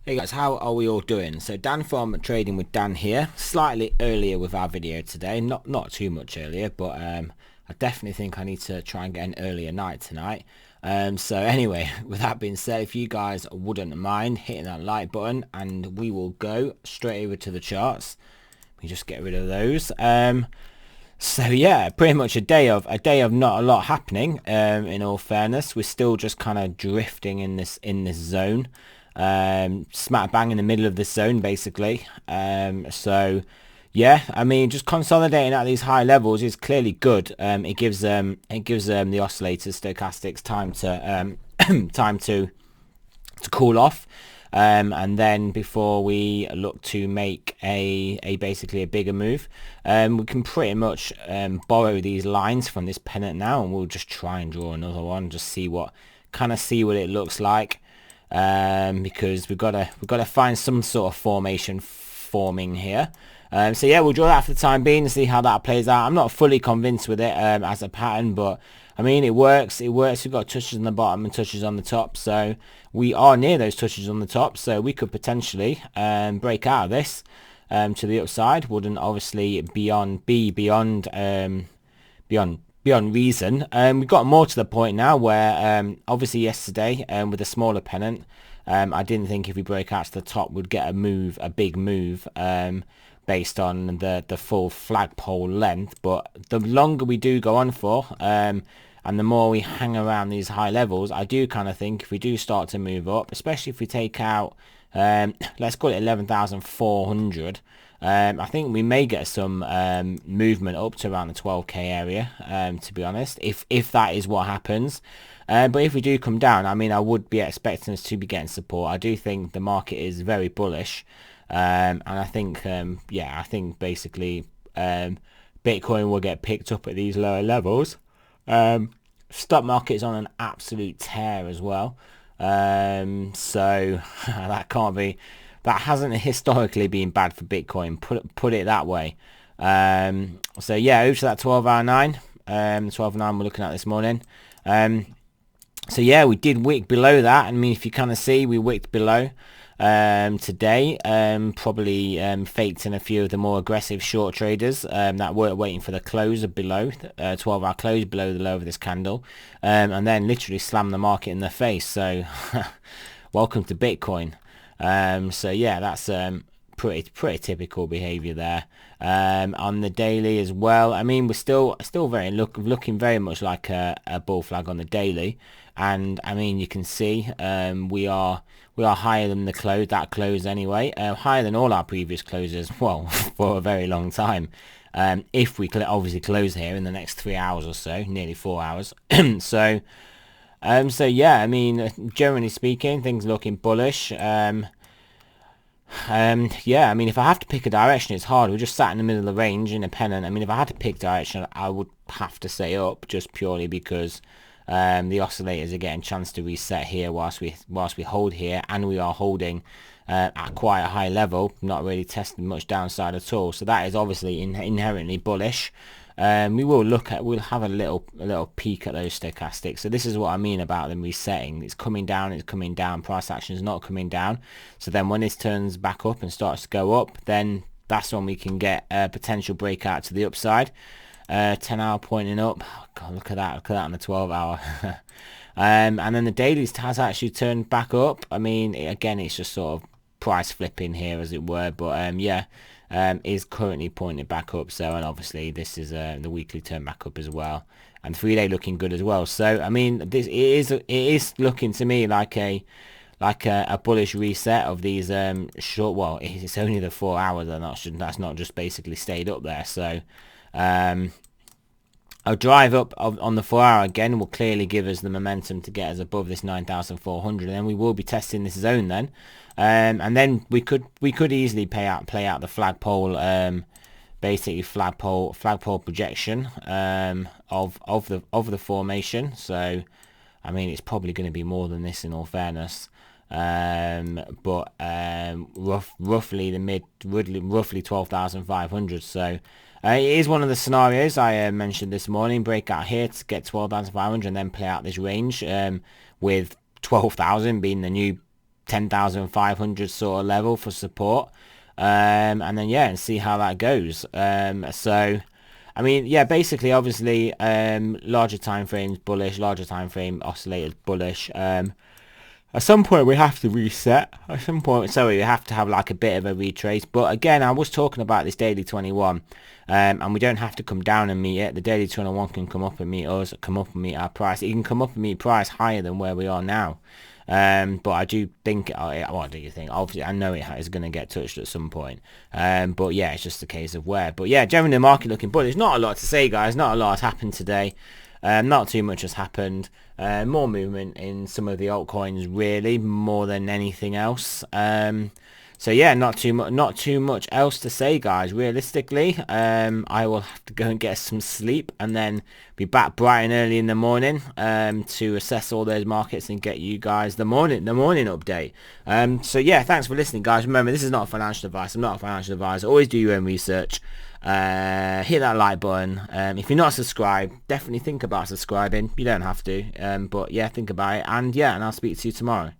Hey guys, how are we all doing? So Dan from Trading with Dan here, slightly earlier with our video today, not too much earlier, but I definitely think I need to try and get an earlier night tonight. So anyway, with that being said, if you guys wouldn't mind hitting that like button, and we will go straight over to the charts. We just get rid of those. So yeah, pretty much a day of not a lot happening. In all fairness, we're still just kind of drifting in this zone. Smack bang in the middle of this zone basically. So yeah, I mean, just consolidating at these high levels is clearly good. It gives the oscillators, stochastics, time to time to cool off, and then before we look to make basically a bigger move, we can pretty much borrow these lines from this pennant now, and we'll just try and draw another one, just see what it looks like. Because we've got to find some sort of formation forming here. So yeah, we'll draw that for the time being and see how that plays out. I'm not fully convinced with it as a pattern, but I mean, it works. We've got touches on the bottom and touches on the top, so we are near those touches on the top, so we could potentially break out of this to the upside. Wouldn't obviously beyond reason. We've got more to the point now where obviously yesterday with a smaller pennant, I didn't think if we break out to the top we'd get a big move based on the full flagpole length, but the longer we do go on for and the more we hang around these high levels, I do kind of think if we do start to move up, especially if we take out let's call it 11,400, I think we may get some movement up to around the 12k area, to be honest, if that is what happens. But if we do come down, I mean, I would be expecting us to be getting support. I do think the market is very bullish, and I think I think basically Bitcoin will get picked up at these lower levels. Stock market is on an absolute tear as well, so that hasn't historically been bad for Bitcoin, put it that way. So yeah, over to that 12-hour 9, 12-9 we're looking at this morning. So yeah, we did wick below that. I mean, if you kind of see, we wicked below today, probably faked in a few of the more aggressive short traders that were waiting for the close below, 12-hour close below the low of this candle, and then literally slammed the market in the face. So welcome to Bitcoin. So yeah, that's pretty typical behavior there. On the daily as well, I mean, we're still very looking very much like a bull flag on the daily, and I mean, you can see we are higher than that close anyway, higher than all our previous closes, well, for a very long time. If we obviously close here in the next 3 hours or so, nearly 4 hours. So yeah, I mean, generally speaking, things looking bullish. Yeah, I mean, if I have to pick a direction, it's hard. We're just sat in the middle of the range in a pennant. I mean, if I had to pick direction, I would have to say up, just purely because the oscillators are getting a chance to reset here whilst we hold here, and we are holding at quite a high level, not really testing much downside at all. So that is obviously inherently bullish. We'll have a little peek at those stochastics. So this is what I mean about them resetting. It's coming down, price action is not coming down. So then when this turns back up and starts to go up, then that's when we can get a potential breakout to the upside. 10-hour pointing up. Oh God, look at that on the 12-hour. And then the daily has actually turned back up. I mean, again, it's just sort of price flipping here, as it were, but yeah, is currently pointing back up. So, and obviously this is the weekly turn back up as well, and 3-day looking good as well. So I mean, it is looking to me like a bullish reset of these short. Well, it's only the 4 hours, and that's not just basically stayed up there. So a drive up on the 4 hour again will clearly give us the momentum to get us above this 9,400, and then we will be testing this zone then, and then we could easily play out the flagpole, basically flagpole projection of the formation. So I mean, it's probably going to be more than this in all fairness, but roughly 12,500. So it is one of the scenarios I mentioned this morning. Break out here to get 12,500 and then play out this range, with 12,000 being the new 10,500 sort of level for support, and then yeah, and see how that goes. So I mean, yeah, basically, obviously, larger time frames bullish, larger time frame oscillators bullish. At some point we have to reset. At some point, sorry, we have to have like a bit of a retrace. But again, I was talking about this daily 21, and we don't have to come down and meet it. The daily 21 can come up and meet us, come up and meet our price. It can come up and meet price higher than where we are now. But I do think, what do you think? Obviously, I know it is going to get touched at some point. But yeah, it's just a case of where. But yeah, generally the market looking bullish. Not a lot to say, guys. Not a lot has happened today. Not too much has happened. More movement in some of the altcoins, really, more than anything else. So yeah, not too much else to say, guys. Realistically, I will have to go and get some sleep and then be back bright and early in the morning to assess all those markets and get you guys the morning update. So yeah, thanks for listening, guys. Remember, this is not financial advice. I'm not a financial advisor. Always do your own research. Hit that like button. If you're not subscribed, definitely think about subscribing. You don't have to, but yeah, think about it. And yeah, and I'll speak to you tomorrow.